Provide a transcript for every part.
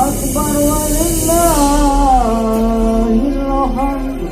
أكبر ولله الحمد.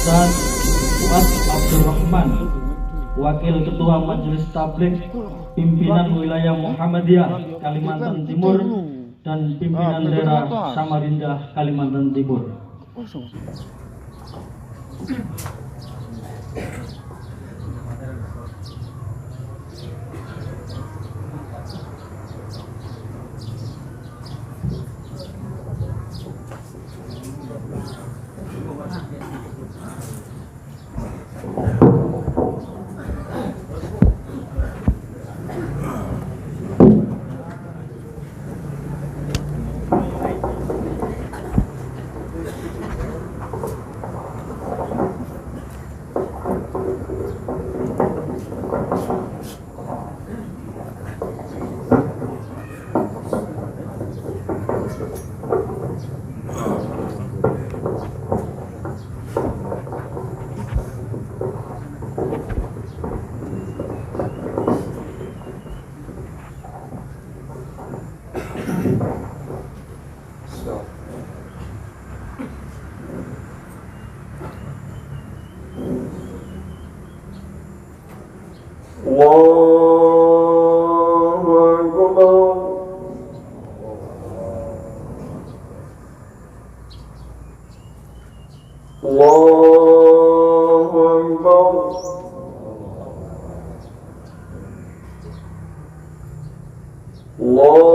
Ustaz Fuad Abdurrahman, Wakil Ketua Majelis Tabligh Pimpinan Wilayah Muhammadiyah Kalimantan Timur dan Pimpinan Daerah Samarinda Kalimantan Timur.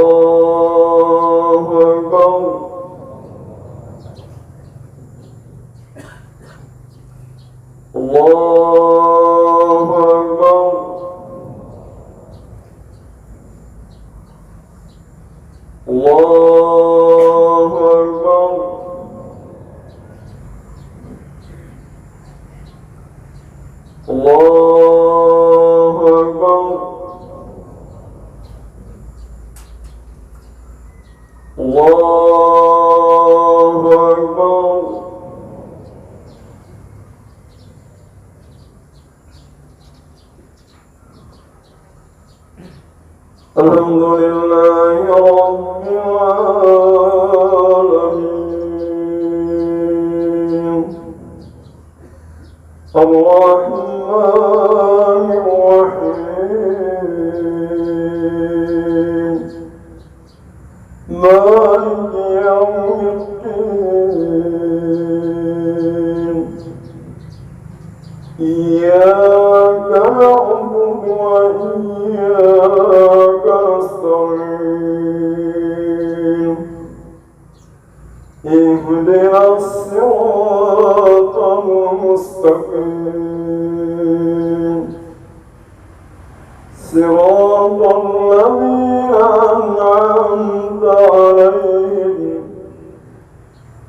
الله أكبر. الله أكبر. الله أكبر. الله أكبر. الله أكبر. الحمد لله رب العالمين الرحمن الرحيم مالك يوم الدين إياك نعبد وإياك نستعين اهدنا الصراط المستقيم صراط الذين أنعمت عليهم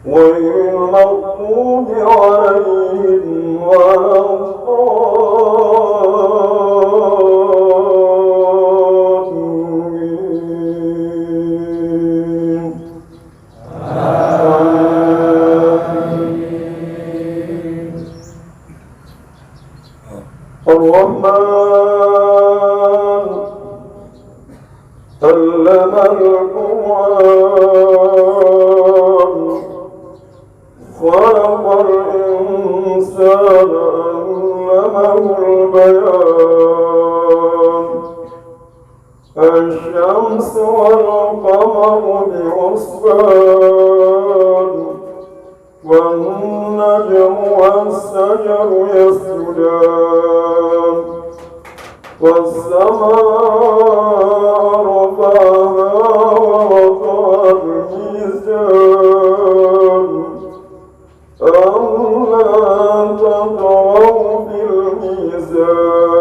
غير المغضوب عليهم ولا الضالين. الرحمن علم القرآن خلق الإنسان علمه البيان الشمس والقمر بحسبان والنجم والشجر يسجدان والسماء رفعها ووضع الميزان ألا تطغوا في الميزان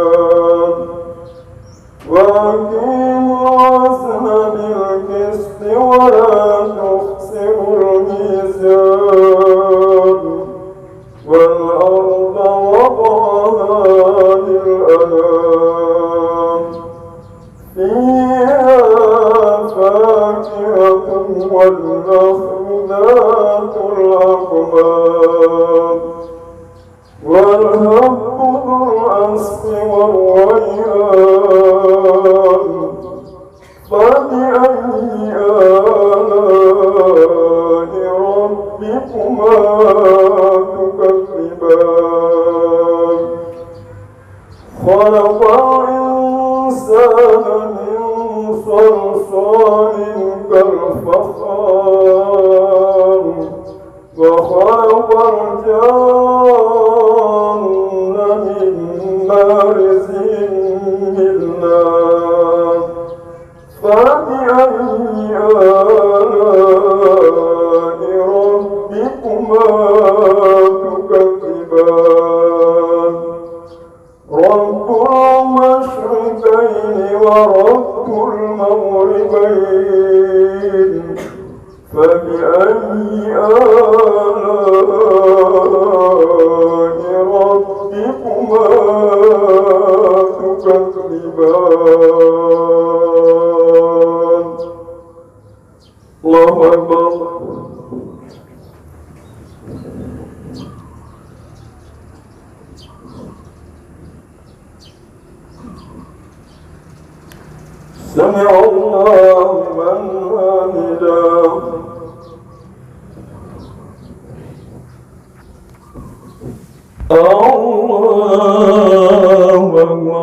وأقيموا الوزن بالقسط ولا تخسروا الميزان والأرض وضعها للأنام فيها فاكهة والنخل ذات الأكمام والهب ذو العصف والريان فبأي آلاء ربكما تكذبان خلق الإنسان من صلصال كالفخار وخلق الجان من مارج من نار فبأي آلاء ربكما تكذبان رب المشرقين ورب المغربين فبأي آلاء ربكما تكذبان الله أكبر. سمع الله من حمده. الله أكبر.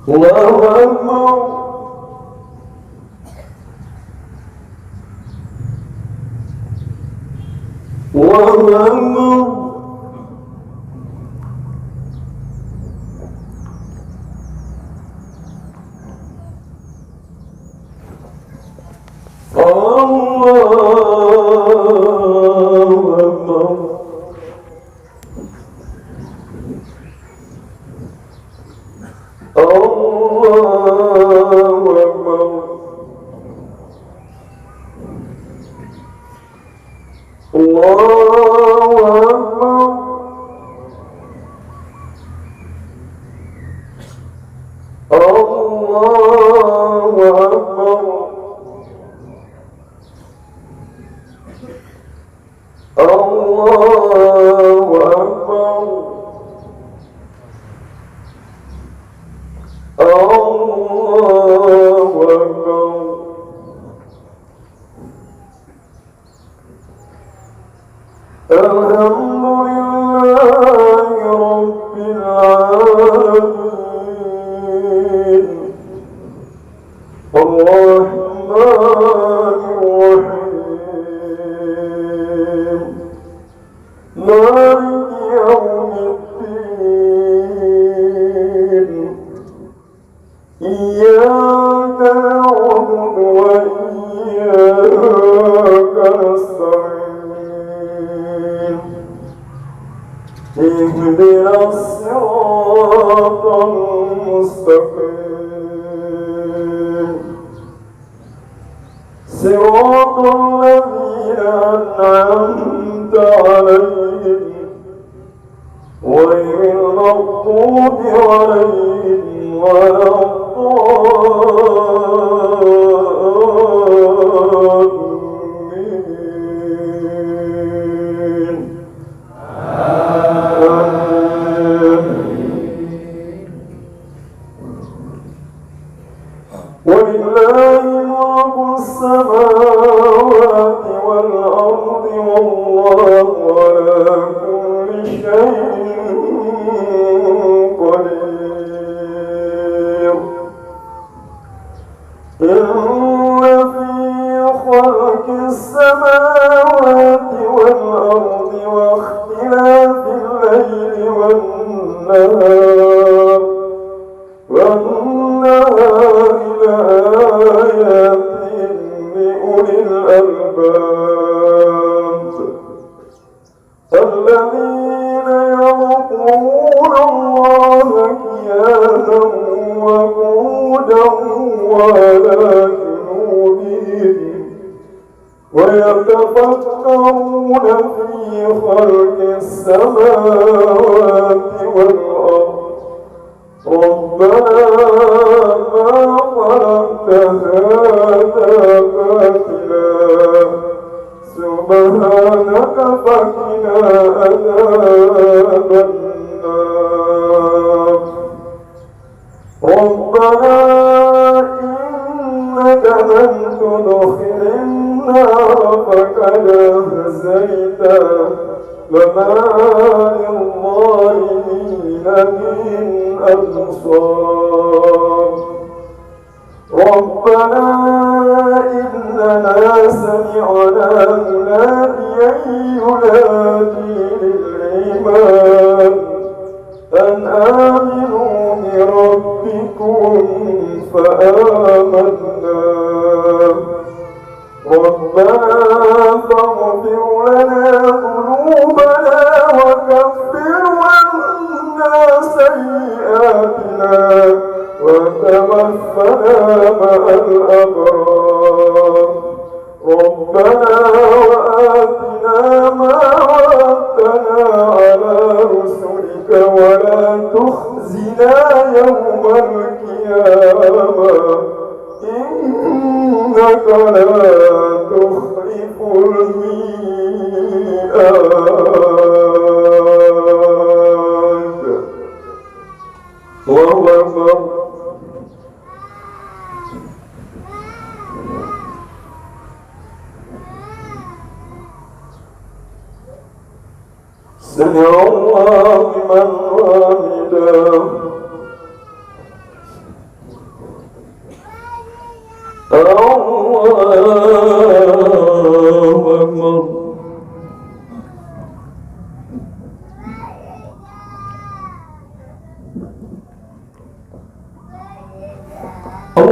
الله أكبر.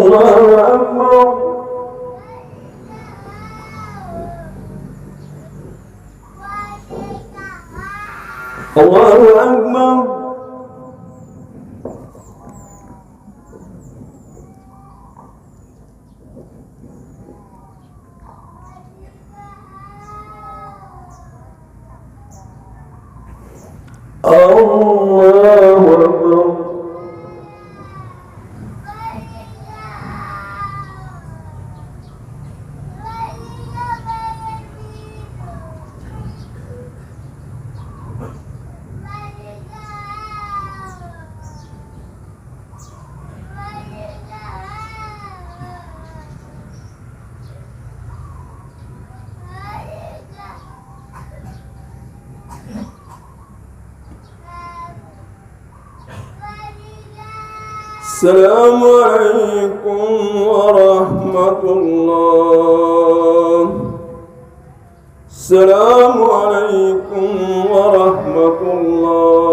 الله أكبر الله أكبر السلام عليكم ورحمة الله. السلام عليكم ورحمة الله.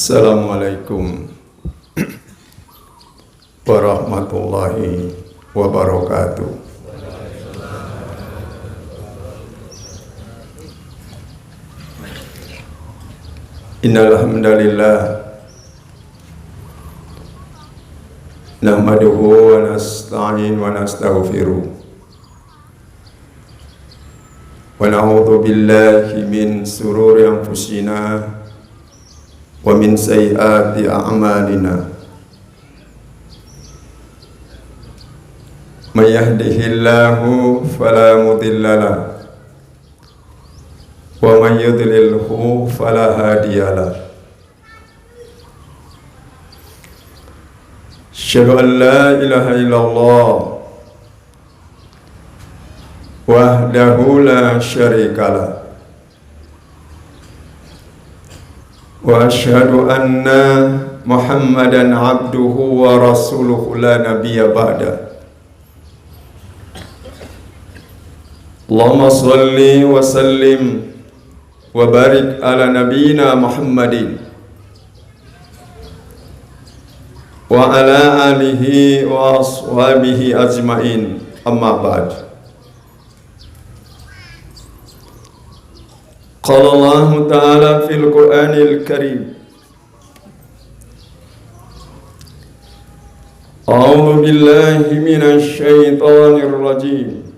Assalamualaikum warahmatullahi wabarakatuh. Innal hamdalillah nahmaduhu wa nasta'in wa nastaghfiruh wa na'udzu billahi min sururi anfusina wa min sayyiati a'malina. May yahdihillahu fala mudilla lahu wa may yudlilhu fala hadiya lahu. Asyhadu an la ilaha illallah wahdahu la syarika lahu wa asyhadu anna Muhammadan abduhu wa rasuluhu la nabiyya ba'da. Allahumma salli wa sallim wa barik ala nabiyyina Muhammadin wa ala alihi wa ashabihi ajmain, amma ba'd. Qala Allah Ta'ala fil Qur'anil Karim, A'udzu billahi minasy syaithanir rajim.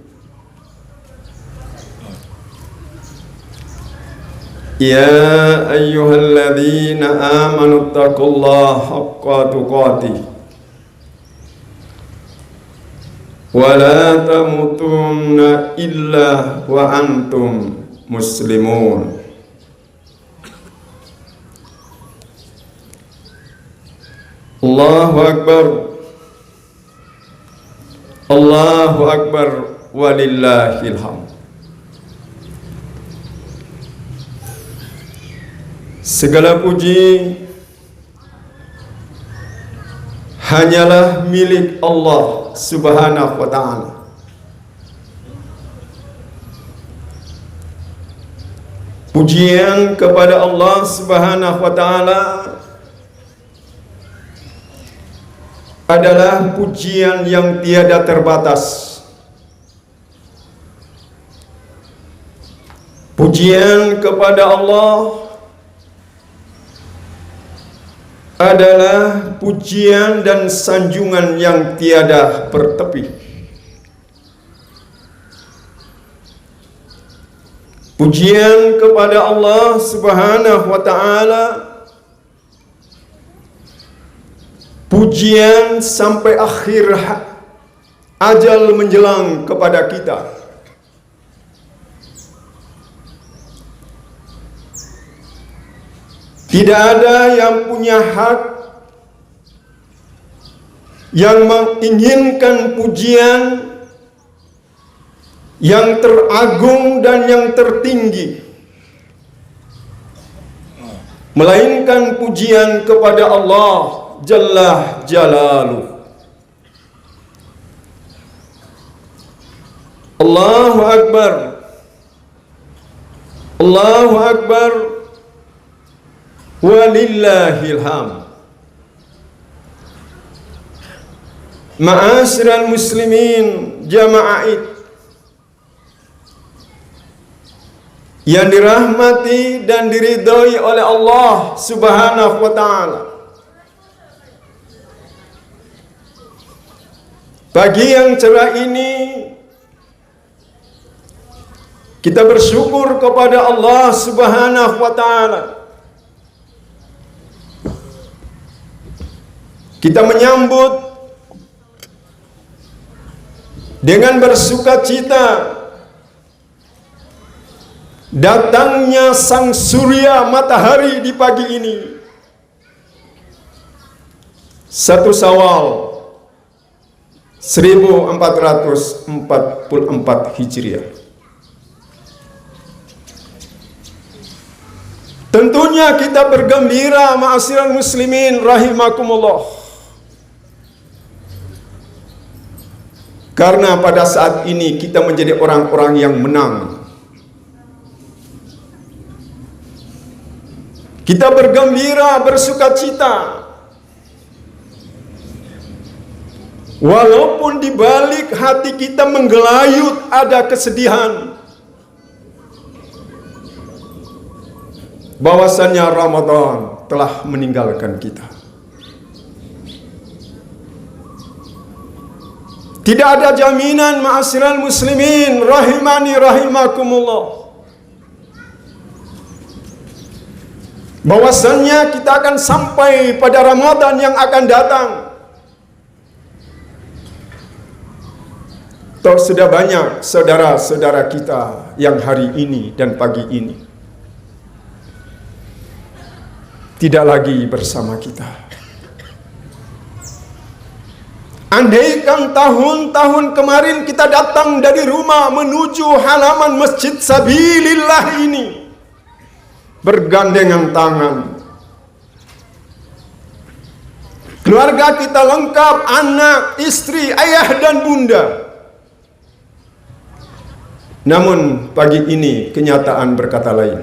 Ya ayyuhalladzina amanu taqullaha haqqa tuqatih wa la tamutunna illa wa antum muslimun. Allahu Akbar, Allahu Akbar, walillahil hamd. Segala puji hanyalah milik Allah Subhanahu wa ta'ala. Pujian kepada Allah Subhanahu wa ta'ala adalah pujian yang tiada terbatas. Pujian kepada Allah adalah pujian dan sanjungan yang tiada bertepi. Pujian kepada Allah Subhanahu wa ta'ala, pujian sampai akhir ajal menjelang kepada kita. Tidak ada yang punya hak yang menginginkan pujian yang teragung dan yang tertinggi melainkan pujian kepada Allah Jalla Jalaluh. Allahu Akbar, Allahu Akbar, walillahil hamd. Ma'asyiral muslimin jamaah yang dirahmati dan diridhoi oleh Allah Subhanahu wa taala. Pagi yang cerah ini kita bersyukur kepada Allah Subhanahu wa taala. Kita menyambut dengan bersukacita datangnya sang surya matahari di pagi ini. 1 Syawal 1444 Hijriah. Tentunya kita bergembira ma'asyiral muslimin rahimakumullah, karena pada saat ini kita menjadi orang-orang yang menang. Kita bergembira, bersukacita, walaupun di balik hati kita menggelayut ada kesedihan, bahwasannya Ramadan telah meninggalkan kita. Tidak ada jaminan ma'asyiral muslimin rahimani rahimakumullah, bahwasannya kita akan sampai pada Ramadan yang akan datang. Toh sudah banyak saudara-saudara kita yang hari ini dan pagi ini tidak lagi bersama kita. Andaikan tahun-tahun kemarin kita datang dari rumah menuju halaman Masjid Sabilillah ini bergandengan tangan, keluarga kita lengkap, anak, istri, ayah dan bunda. Namun pagi ini kenyataan berkata lain.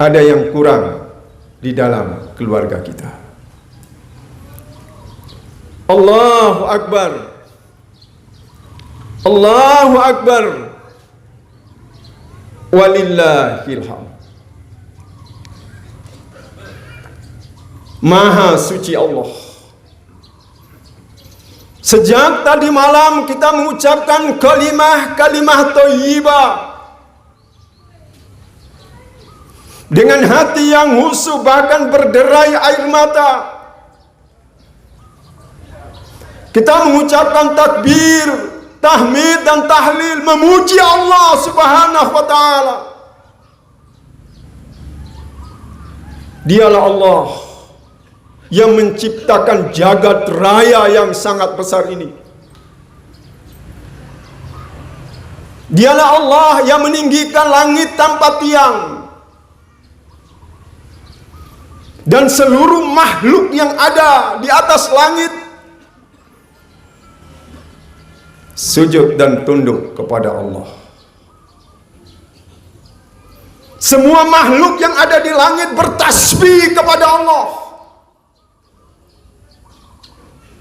Ada yang kurang di dalam keluarga kita. Allahu Akbar, Allahu Akbar, walillahil hamd. Maha suci Allah. Sejak tadi malam kita mengucapkan kalimah thayyibah dengan hati yang khusyuk, bahkan berderai air mata. Kita mengucapkan takbir, tahmid dan tahlil, memuji Allah Subhanahu wa taala. Dialah Allah yang menciptakan jagat raya yang sangat besar ini. Dialah Allah yang meninggikan langit tanpa tiang, dan seluruh makhluk yang ada di atas langit sujud dan tunduk kepada Allah. Semua makhluk yang ada di langit bertasbih kepada Allah.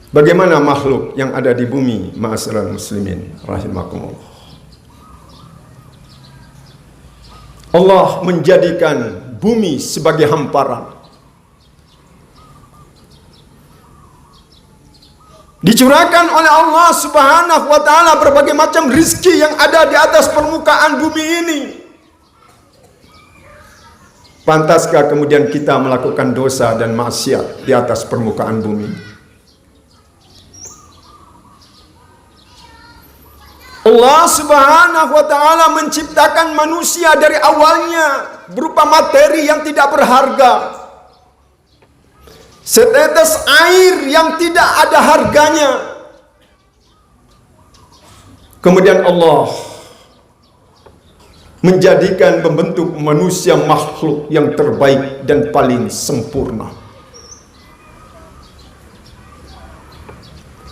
Bagaimana makhluk yang ada di bumi, ma'asyiral muslimin rahimakumullah? Allah menjadikan bumi sebagai hamparan. Dicurahkan oleh Allah Subhanahu wa taala berbagai macam rizki yang ada di atas permukaan bumi ini. Pantaskah kemudian kita melakukan dosa dan maksiat di atas permukaan bumi? Allah Subhanahu wa taala menciptakan manusia dari awalnya berupa materi yang tidak berharga, setetes air yang tidak ada harganya. Kemudian Allah menjadikan membentuk manusia makhluk yang terbaik dan paling sempurna.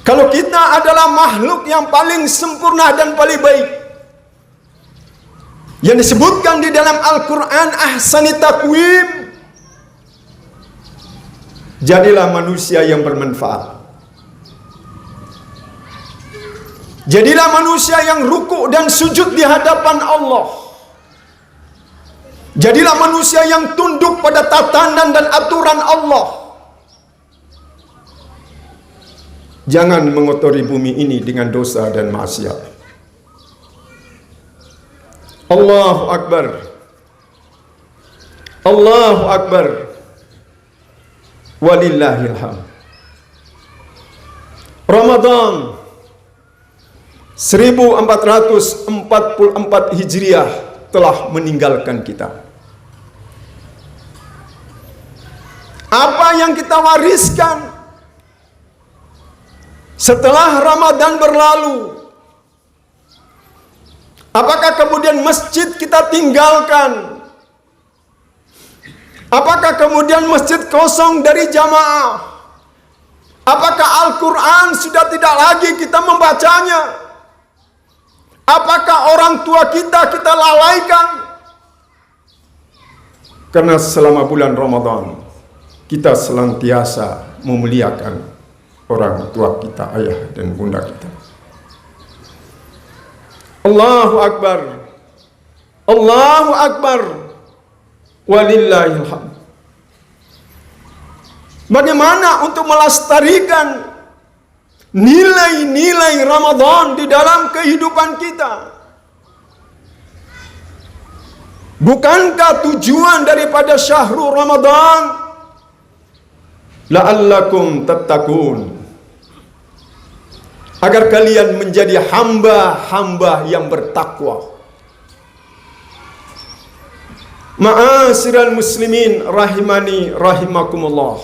Kalau kita adalah makhluk yang paling sempurna dan paling baik, yang disebutkan di dalam Al-Quran, ahsani taqwim, jadilah manusia yang bermanfaat. Jadilah manusia yang rukuk dan sujud di hadapan Allah. Jadilah manusia yang tunduk pada tatanan dan aturan Allah. Jangan mengotori bumi ini dengan dosa dan maksiat. Allahu Akbar. Allahu Akbar. Walillahil hamd. Ramadan 1444 Hijriah telah meninggalkan kita. Apa yang kita wariskan setelah Ramadan berlalu? Apakah kemudian masjid kita tinggalkan? Apakah kemudian masjid kosong dari jamaah? Apakah Al-Quran sudah tidak lagi kita membacanya? Apakah orang tua kita lalaikan? Karena selama bulan Ramadan kita senantiasa memuliakan orang tua kita, ayah dan bunda kita. Allahu Akbar. Allahu Akbar. Walillahil hamd. Bagaimana untuk melestarikan nilai-nilai Ramadan di dalam kehidupan kita? Bukankah tujuan daripada syahrul Ramadan la'allakum tattaqun, agar kalian menjadi hamba-hamba yang bertakwa? Ma'asyiral muslimin rahimani rahimakumullah.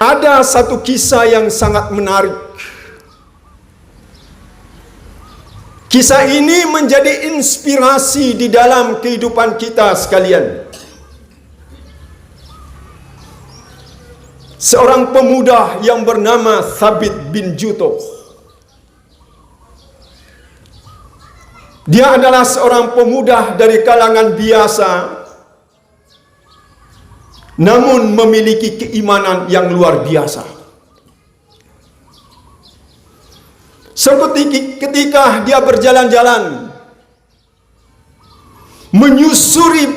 Ada satu kisah yang sangat menarik. Kisah ini menjadi inspirasi di dalam kehidupan kita sekalian. Seorang pemuda yang bernama Thabit bin Jutuh. Dia adalah seorang pemuda dari kalangan biasa, namun memiliki keimanan yang luar biasa. Seperti ketika dia berjalan-jalan menyusuri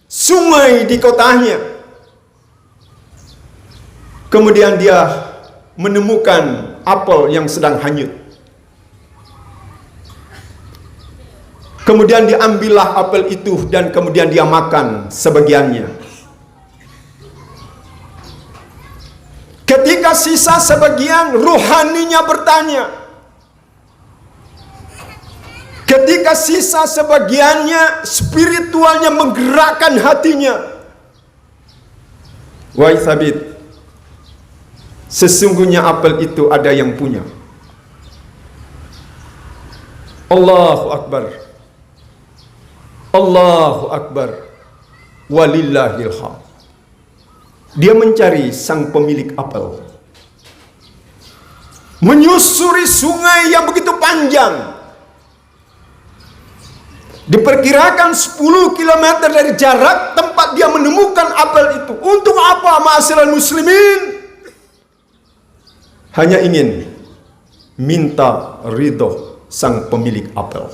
sungai di kotanya, kemudian dia menemukan apel yang sedang hanyut. Kemudian diambillah apel itu dan kemudian dia makan sebagiannya. Ketika sisa sebagian, rohaninya bertanya. Ketika sisa sebagiannya, spiritualnya menggerakkan hatinya. Wahai Thabit, sesungguhnya apel itu ada yang punya. Allahu Akbar. Allahu Akbar. Walillahil hamd. Dia mencari sang pemilik apel. Menyusuri sungai yang begitu panjang. Diperkirakan 10 km dari jarak tempat dia menemukan apel itu. Untuk apa, ma'asyiral muslimin? Hanya ingin minta ridho sang pemilik apel.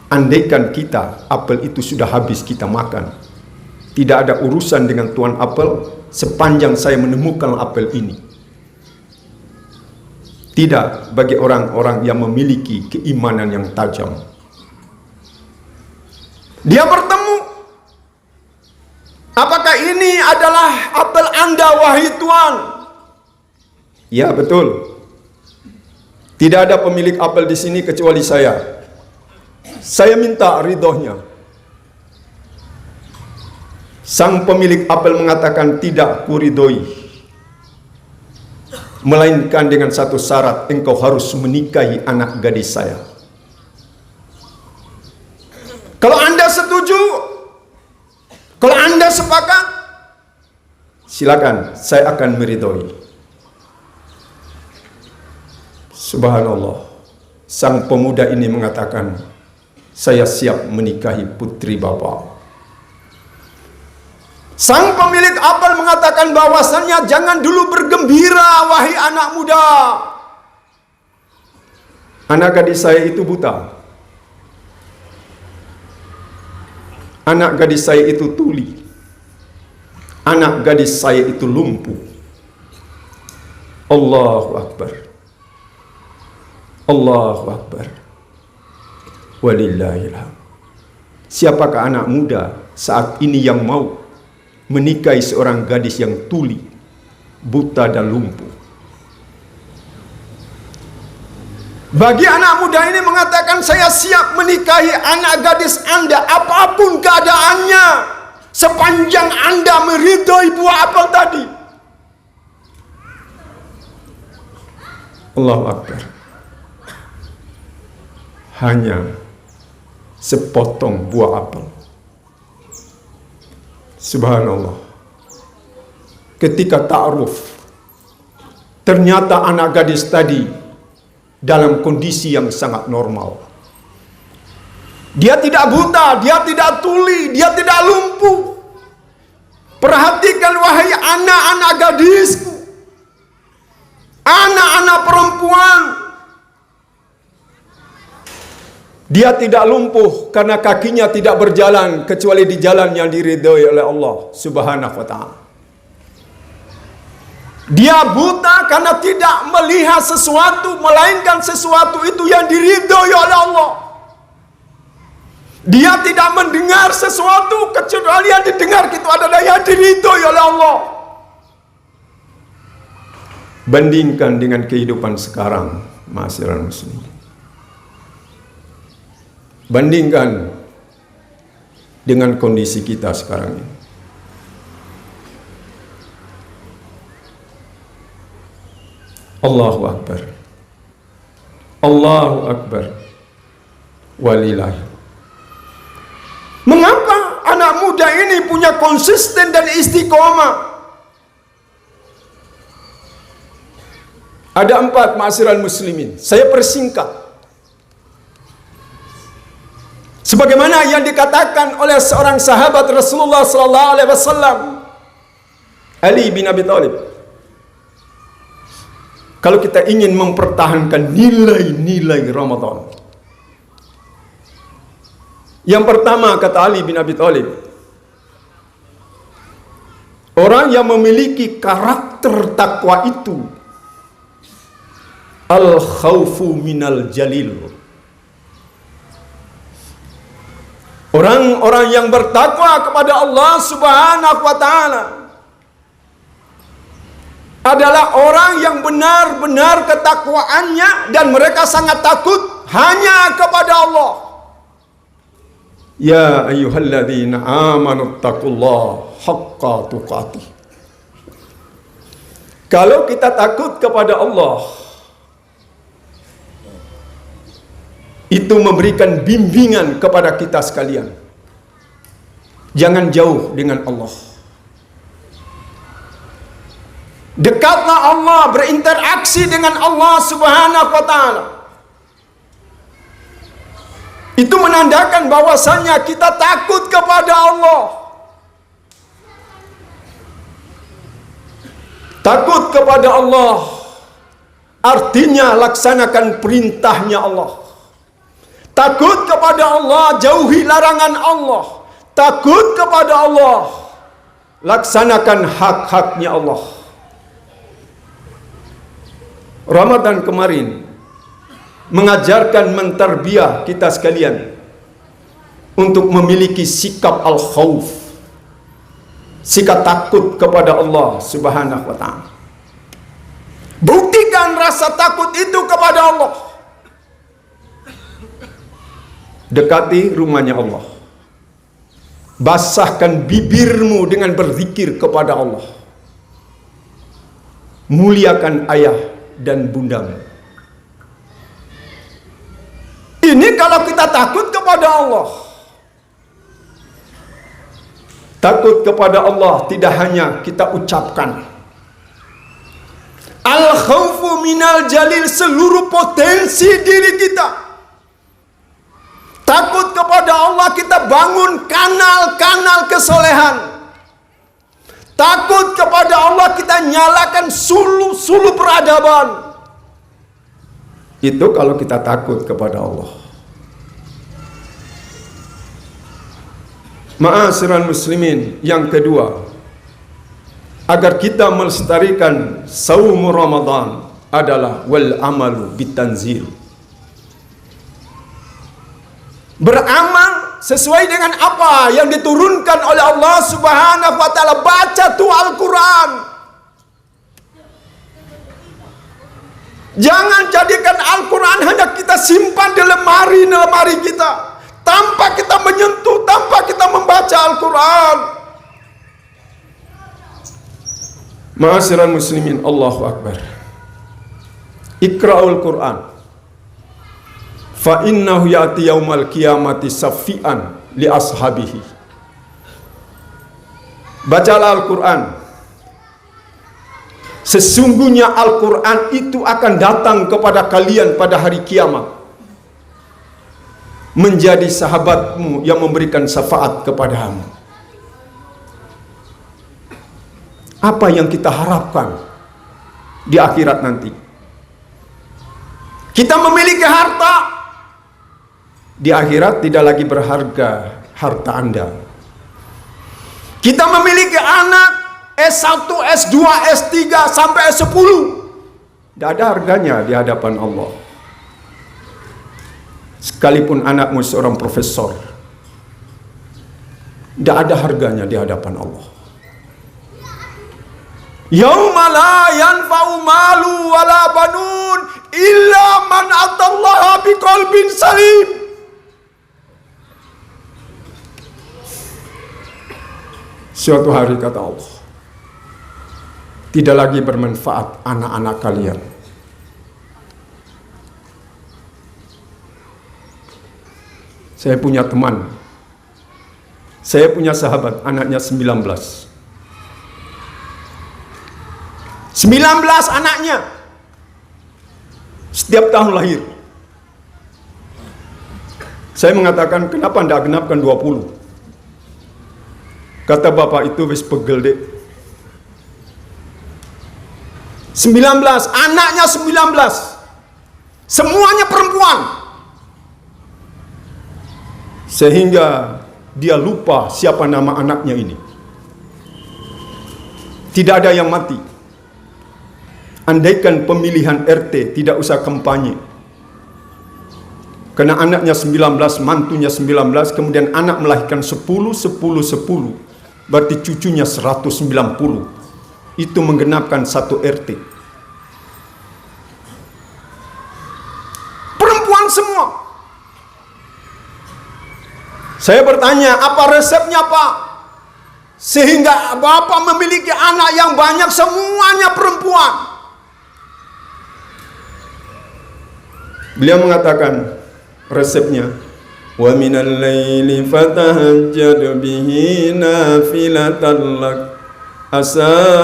Andaikan kita apel itu sudah habis kita makan, tidak ada urusan dengan tuan apel sepanjang saya menemukan apel ini. Tidak bagi orang-orang yang memiliki keimanan yang tajam. Dia bertemu. Apakah ini adalah apel Anda, wahai tuan? Ya, betul. Tidak ada pemilik apel di sini kecuali saya. Saya minta ridhonya. Sang pemilik apel mengatakan, tidak kuridhoi, melainkan dengan satu syarat, engkau harus menikahi anak gadis saya. Kalau Anda setuju, kalau Anda sepakat, silakan, saya akan meridhoi. Subhanallah, sang pemuda ini mengatakan, saya siap menikahi putri Bapak. Sang pemilik apel mengatakan bahwasannya jangan dulu bergembira, wahai anak muda. Anak gadis saya itu buta. Anak gadis saya itu tuli. Anak gadis saya itu lumpuh. Allahu Akbar. Allahu Akbar. Walillahilhamd. Siapakah anak muda saat ini yang mau menikahi seorang gadis yang tuli, buta dan lumpuh? Bagi anak muda ini mengatakan, saya siap menikahi anak gadis Anda apapun keadaannya, sepanjang Anda meridhoi buah apel tadi. Allahu Akbar. Hanya sepotong buah apel. Subhanallah. Ketika ta'aruf, ternyata anak gadis tadi dalam kondisi yang sangat normal. Dia tidak buta, dia tidak tuli, dia tidak lumpuh. Perhatikan wahai anak-anak gadisku, anak-anak perempuan. Dia tidak lumpuh karena kakinya tidak berjalan kecuali di jalan yang diridhoi oleh Allah Subhanahu wa ta'ala. Dia buta karena tidak melihat sesuatu, melainkan sesuatu itu yang diridhoi oleh Allah. Dia tidak mendengar sesuatu kecuali yang didengar itu adalah yang diridhoi oleh Allah. Bandingkan dengan kehidupan sekarang, ma'asyiral muslimin. Bandingkan dengan kondisi kita sekarang ini. Allahu Akbar. Allahu Akbar. Walillah. Mengapa anak muda ini punya konsisten dan istiqomah? Ada 4, ma'asyiral muslimin. Saya persingkat. Sebagaimana yang dikatakan oleh seorang sahabat Rasulullah sallallahu alaihi wasallam, Ali bin Abi Thalib. Kalau kita ingin mempertahankan nilai-nilai Ramadan, yang pertama kata Ali bin Abi Thalib, orang yang memiliki karakter takwa itu al-khawfu minal jalil. Orang-orang yang bertakwa kepada Allah Subhanahu wa ta'ala adalah orang yang benar-benar ketakwaannya dan mereka sangat takut hanya kepada Allah. Ya ayyuhalladzina amanu taqullaha haqqa tuqatih. Kalau kita takut kepada Allah, itu memberikan bimbingan kepada kita sekalian. Jangan jauh dengan Allah. Dekatlah Allah, berinteraksi dengan Allah Subhanahu wa ta'ala. Itu menandakan bahwasannya kita takut kepada Allah. Takut kepada Allah artinya laksanakan perintahnya Allah. Takut kepada Allah, jauhi larangan Allah. Takut kepada Allah, laksanakan hak-haknya Allah. Ramadan kemarin mengajarkan mentarbiah kita sekalian untuk memiliki sikap al-khawf, sikap takut kepada Allah Subhanahu wa ta'ala. Buktikan rasa takut itu kepada Allah. Dekati rumahnya Allah. Basahkan bibirmu dengan berzikir kepada Allah. Muliakan ayah dan bundamu. Ini kalau kita takut kepada Allah. Takut kepada Allah tidak hanya kita ucapkan. Al-khawfu minal jalil, seluruh potensi diri kita. Takut kepada Allah, kita bangun kanal-kanal kesolehan. Takut kepada Allah, kita nyalakan sulu-sulu peradaban. Itu kalau kita takut kepada Allah. Ma'asyiral muslimin, yang kedua, agar kita melestarikan saum Ramadan adalah wal amalu bitanzil. Beramal sesuai dengan apa yang diturunkan oleh Allah Subhanahu wa taala. Baca tuh Al-Quran. Jangan jadikan Al-Quran hanya kita simpan di lemari kita, tanpa kita menyentuh, tanpa kita membaca Al-Quran. Ma'asyiral muslimin, Allahu Akbar. Iqra'ul Quran, fa innahu ya'ti yaumal qiyamati safian li ashabihi. Bacalah Al-Quran. Sesungguhnya Al-Quran itu akan datang kepada kalian pada hari kiamat, menjadi sahabatmu yang memberikan syafaat kepadamu. Apa yang kita harapkan di akhirat nanti? Kita memiliki harta, di akhirat tidak lagi berharga harta Anda. Kita memiliki anak S1, S2, S3 sampai S10, tidak ada harganya di hadapan Allah. Sekalipun anakmu seorang profesor, tidak ada harganya di hadapan Allah. Yauma la yanfa'u malu wala banun illa man atallaha biqalbin salim. Suatu hari, kata Allah, tidak lagi bermanfaat anak-anak kalian. Saya punya teman, saya punya sahabat, anaknya 19 anaknya, setiap tahun lahir. Saya mengatakan, kenapa tidak genapkan 20? Kata bapak, itu wis pegel dek. 19, anaknya 19, semuanya perempuan. Sehingga dia lupa siapa nama anaknya ini. Tidak ada yang mati. Andaikan pemilihan RT tidak usah kampanye, karena anaknya 19, mantunya 19, kemudian anak melahirkan 10, berarti cucunya 190. Itu menggenapkan satu RT. Perempuan semua. Saya bertanya, apa resepnya Pak? Sehingga Bapak memiliki anak yang banyak, semuanya perempuan. Beliau mengatakan resepnya, wa minal laili fatahajjad bihi nafilatan lak asa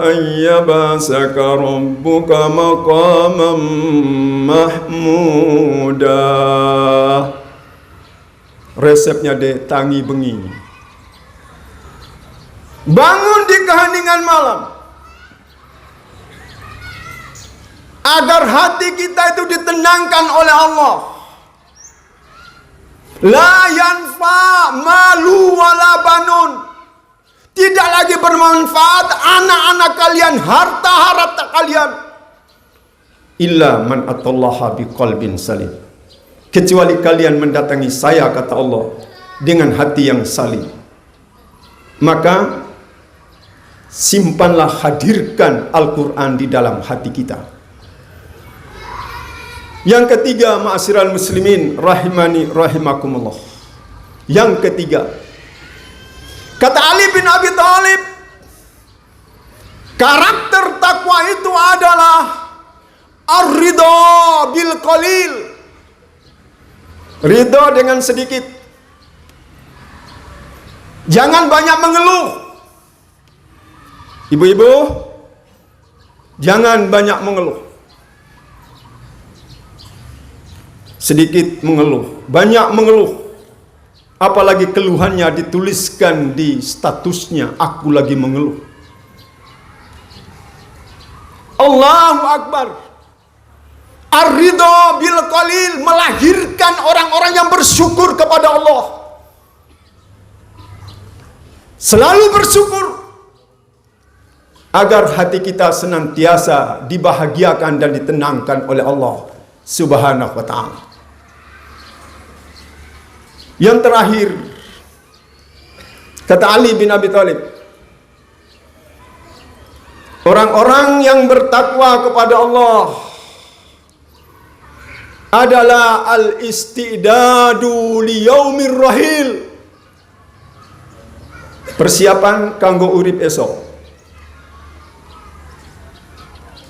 an yabasaka rabbuka maqaman mahmuda. Resepnya de tangi bengi, bangun di keheningan malam, agar hati kita itu ditenangkan oleh Allah. La yanfa malu wala banun. Tidak lagi bermanfaat anak-anak kalian, harta-harta kalian, illa man atallaha biqalbin salim. Kecuali kalian mendatangi saya, kata Allah, dengan hati yang salim. Maka simpanlah, hadirkan Al-Quran di dalam hati kita. Yang ketiga, ma'asyiral muslimin rahimani rahimakumullah. Yang ketiga, kata Ali bin Abi Thalib, karakter takwa itu adalah ar-ridha bil qalil. Ridha dengan sedikit. Jangan banyak mengeluh. Ibu-ibu, jangan banyak mengeluh. Sedikit mengeluh, banyak mengeluh. Apalagi keluhannya dituliskan di statusnya, aku lagi mengeluh. Allahu Akbar. Ar-ridho bil qalil, melahirkan orang-orang yang bersyukur kepada Allah. Selalu bersyukur agar hati kita senantiasa dibahagiakan dan ditenangkan oleh Allah Subhanahu wa ta'ala. Yang terakhir, kata Ali bin Abi Thalib, orang-orang yang bertakwa kepada Allah adalah al-istidadu liyaumir rahil, persiapan kanggo urip esok,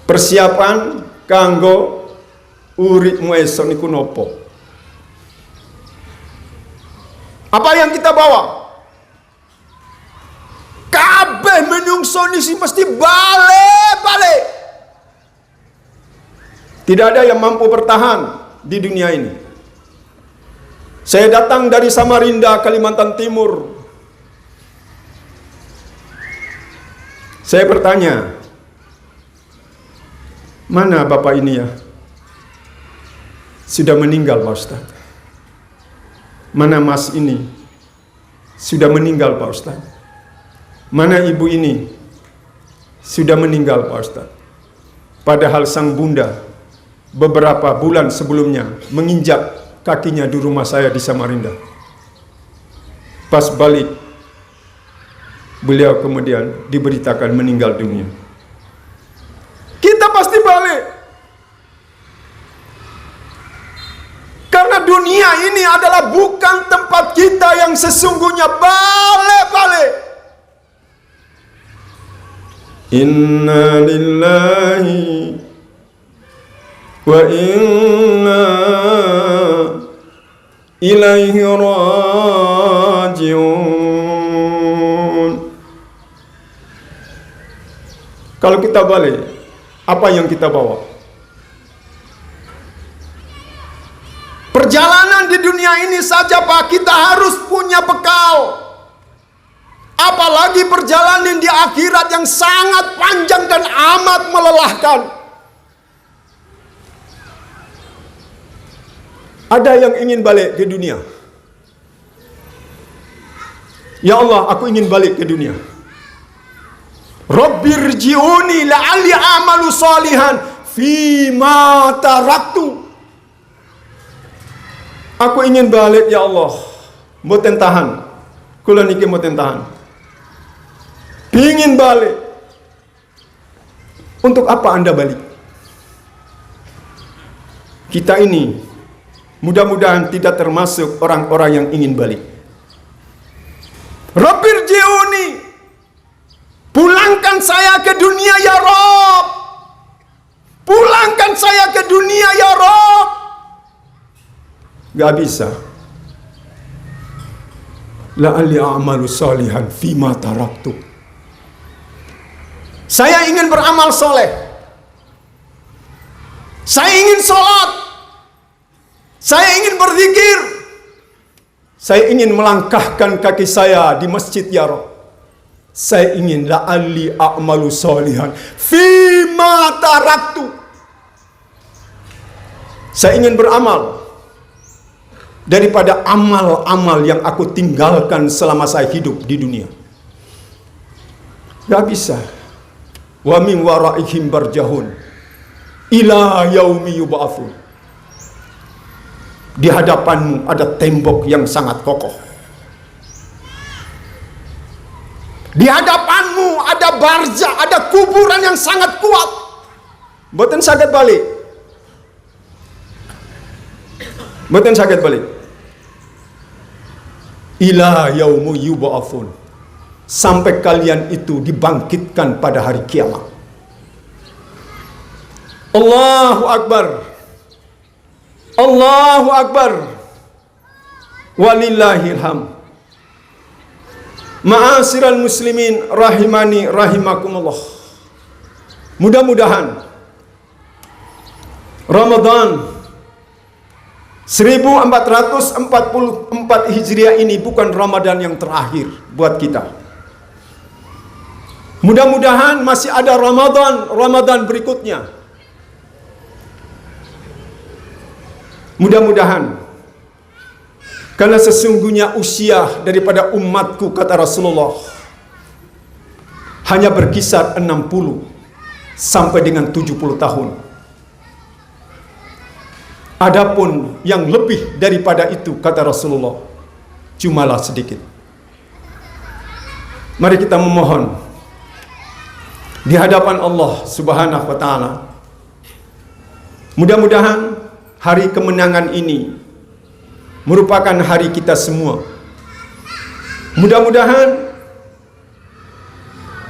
persiapan kanggo uripmu esok niku nopo. Apa yang kita bawa? Kabeh menungso nisi mesti balik. Tidak ada yang mampu bertahan di dunia ini. Saya datang dari Samarinda, Kalimantan Timur. Saya bertanya, mana bapak ini ya? Sudah meninggal Pak Ustaz. Mana mas ini? Sudah meninggal Pak Ustaz. Mana ibu ini? Sudah meninggal Pak Ustaz. Padahal sang bunda beberapa bulan sebelumnya menginjak kakinya di rumah saya di Samarinda. Pas balik, beliau kemudian diberitakan meninggal dunia. Kita pasti balik. Karena dunia ini adalah bukan tempat kita yang sesungguhnya. Balik. Inna lillahi wa inna ilaihi rajiun. Kalau kita balik, apa yang kita bawa? Perjalanan di dunia ini saja Pak, kita harus punya bekal. Apalagi perjalanan di akhirat yang sangat panjang dan amat melelahkan. Ada yang ingin balik ke dunia. Ya Allah, aku ingin balik ke dunia. Rabbirji'uni la'alli amalu salihan fima taraktu. Aku ingin balik ya Allah. Mboten tahan. Kula niki mboten tahan. Pingin balik. Untuk apa Anda balik? Kita ini mudah-mudahan tidak termasuk orang-orang yang ingin balik. Rabbirji'uni, pulangkan saya ke dunia ya Rabb. Pulangkan saya ke dunia ya Rabb. Gak bisa. La'alli a'malu salihan fima taraktu. Saya ingin beramal soleh. Saya ingin sholat. Saya ingin berzikir. Saya ingin melangkahkan kaki saya di masjid ya Rabb. Saya ingin la'alli a'malu salihan fima taraktu. Saya ingin beramal daripada amal-amal yang aku tinggalkan selama saya hidup di dunia. Gak bisa. Wa min waraihim barjahun ila yaumi yub'atsun. Di hadapanmu ada tembok yang sangat kokoh. Di hadapanmu ada barzah, ada kuburan yang sangat kuat. Mboten saged balik. Mboten saged balik. Ila yaumu yub'atsun, sampai kalian itu dibangkitkan pada hari kiamat. Allahu Akbar. Allahu Akbar. Walillahil hamd. Ma'asyiral muslimin rahimani rahimakumullah. Mudah-mudahan Ramadan 1444 Hijriah ini bukan Ramadan yang terakhir buat kita. Mudah-mudahan masih ada Ramadan berikutnya. Mudah-mudahan, karena sesungguhnya usia daripada umatku, kata Rasulullah, hanya berkisar 60 sampai dengan 70 tahun. Adapun yang lebih daripada itu, kata Rasulullah, cumalah sedikit. Mari kita memohon di hadapan Allah Subhanahu wa ta'ala, mudah-mudahan hari kemenangan ini merupakan hari kita semua. Mudah-mudahan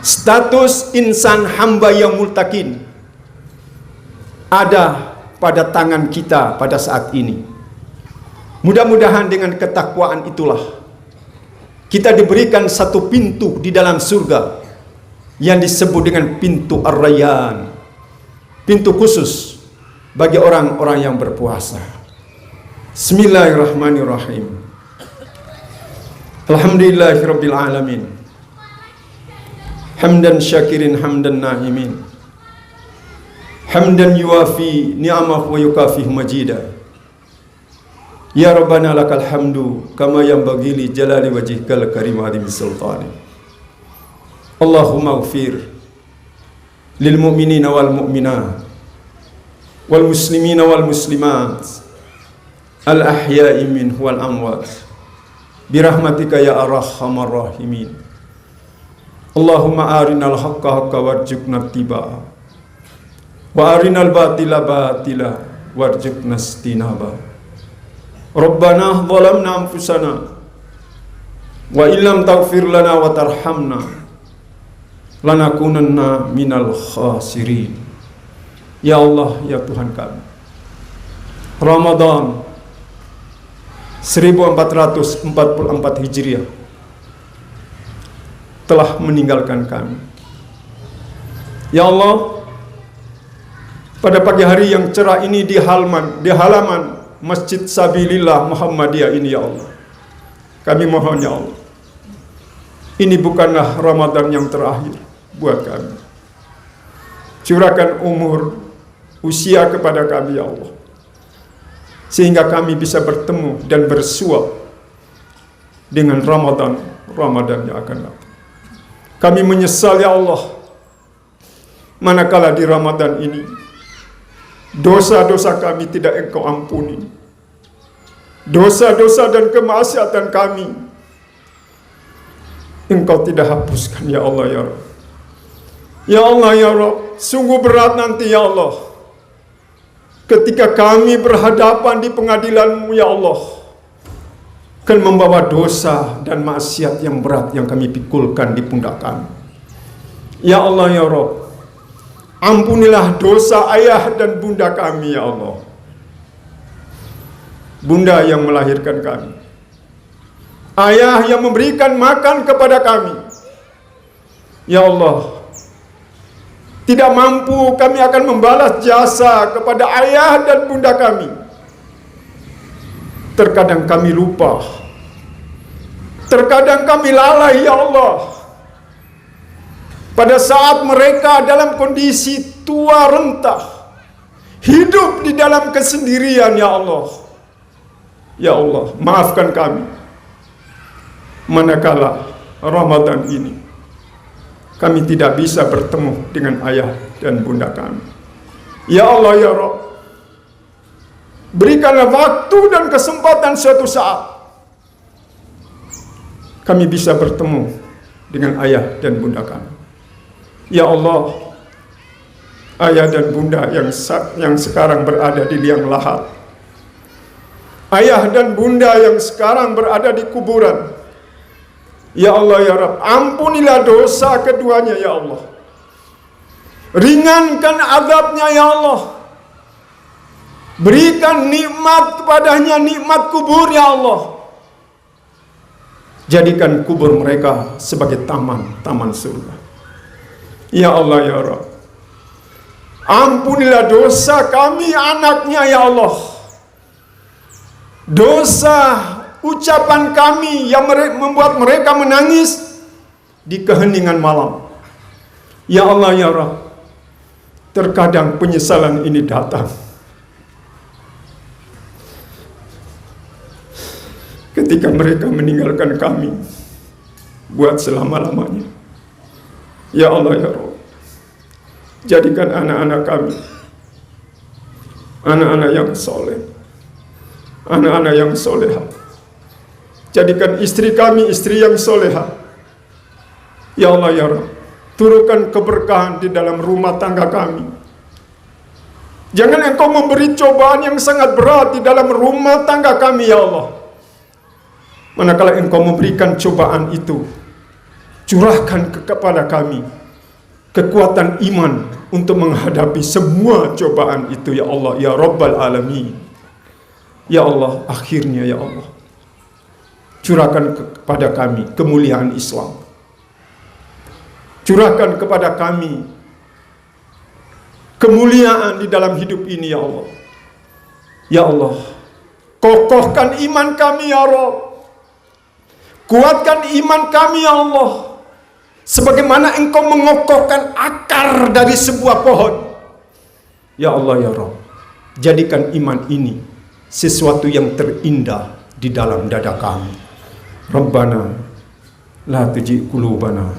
status insan hamba yang multakin ada pada tangan kita pada saat ini. Mudah-mudahan dengan ketakwaan itulah kita diberikan satu pintu di dalam surga yang disebut dengan pintu Ar-Rayyan, pintu khusus bagi orang-orang yang berpuasa. Bismillahirrahmanirrahim. Alhamdulillahirabbil alamin. Hamdan syakirin hamdan na'imin. Hamdan yuwafi ni'amahu wa yukafi majida. Ya Rabbana lakal hamdu kama yanbaghi li jalali wajhikal karim wa adhimi sultani. Allahumma ighfir lil mu'minina wal mu'minat wal muslimina wal muslimat al ahya'i minhum wal amwat birahmatika ya arhamar rahimin. Allahumma arinal haqqa haqqa warzuqna ittiba'a wa arinal batila batila warzuqna istinaba. Rabbana zalamna anfusana wa illam taghfir lana wa tarhamna lanakunanna minal khasirin. Ya Allah, ya Tuhan kami, Ramadan 1444 Hijriah telah meninggalkan kami. Ya Allah, pada pagi hari yang cerah ini di halaman Masjid Sabilillah Muhammadiyah ini, ya Allah, kami mohon, ya Allah, ini bukanlah Ramadan yang terakhir buat kami. Curahkan umur, usia kepada kami, ya Allah, sehingga kami bisa bertemu dan bersua dengan Ramadan yang akan datang. Kami menyesal, ya Allah, manakala di Ramadan ini dosa-dosa kami tidak Engkau ampuni. Dosa-dosa dan kemaksiatan kami Engkau tidak hapuskan, ya Allah, ya Rabb. Ya Allah, ya Rabb, sungguh berat nanti, ya Allah, ketika kami berhadapan di pengadilan-Mu, ya Allah, akan membawa dosa dan maksiat yang berat yang kami pikulkan di pundak kami. Ya Allah, ya Rabb, ampunilah dosa ayah dan bunda kami, ya Allah. Bunda yang melahirkan kami, ayah yang memberikan makan kepada kami, ya Allah, tidak mampu kami akan membalas jasa kepada ayah dan bunda kami. Terkadang kami lupa, terkadang kami lalai, ya Allah, pada saat mereka dalam kondisi tua renta, hidup di dalam kesendirian, ya Allah. Ya Allah, maafkan kami manakala Ramadan ini kami tidak bisa bertemu dengan ayah dan bunda kami. Ya Allah, ya Rabb, berikanlah waktu dan kesempatan suatu saat kami bisa bertemu dengan ayah dan bunda kami. Ya Allah, ayah dan bunda yang sekarang berada di liang lahat, ayah dan bunda yang sekarang berada di kuburan, ya Allah, ya Rabb, ampunilah dosa keduanya, ya Allah. Ringankan azabnya, ya Allah. Berikan nikmat kepadanya, nikmat kubur, ya Allah. Jadikan kubur mereka sebagai taman-taman surga. Ya Allah ya Rabb, ampunilah dosa kami anaknya ya Allah. Dosa ucapan kami yang membuat mereka menangis di keheningan malam. Ya Allah ya Rabb, terkadang penyesalan ini datang ketika mereka meninggalkan kami buat selama-lamanya. Ya Allah ya Rabb, jadikan anak-anak kami anak-anak yang soleh, anak-anak yang soleha. Jadikan istri kami istri yang soleha. Ya Allah ya Rabb, turunkan keberkahan di dalam rumah tangga kami. Jangan Engkau memberi cobaan yang sangat berat di dalam rumah tangga kami ya Allah. Manakala Engkau memberikan cobaan itu, curahkan kepada kami kekuatan iman untuk menghadapi semua cobaan itu ya Allah ya Rabbal Alamin. Ya Allah, akhirnya ya Allah, curahkan kepada kami kemuliaan Islam. Curahkan kepada kami kemuliaan di dalam hidup ini ya Allah. Ya Allah, kokohkan iman kami ya Rabb. Kuatkan iman kami ya Allah, sebagaimana Engkau mengokohkan akar dari sebuah pohon. Ya Allah ya Rabb, jadikan iman ini sesuatu yang terindah di dalam dada kami. Rabbana la tujigh qulubana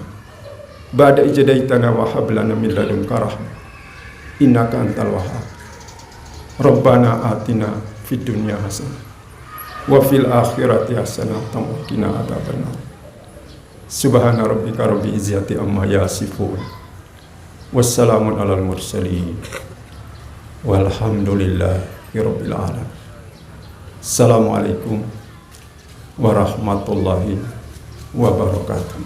ba'da idh hadaitana wa hab lana min ladunka rahmah innaka antal wahhab. Rabbana atina fid dunya hasanah wa fil akhirati hasanah wa qina adzabannar. Subhana rabbika rabbil izzati amma yasifun. Wassalamun alal mursalin. Walhamdulillahi rabbil alamin. Assalamualaikum warahmatullahi wabarakatuh.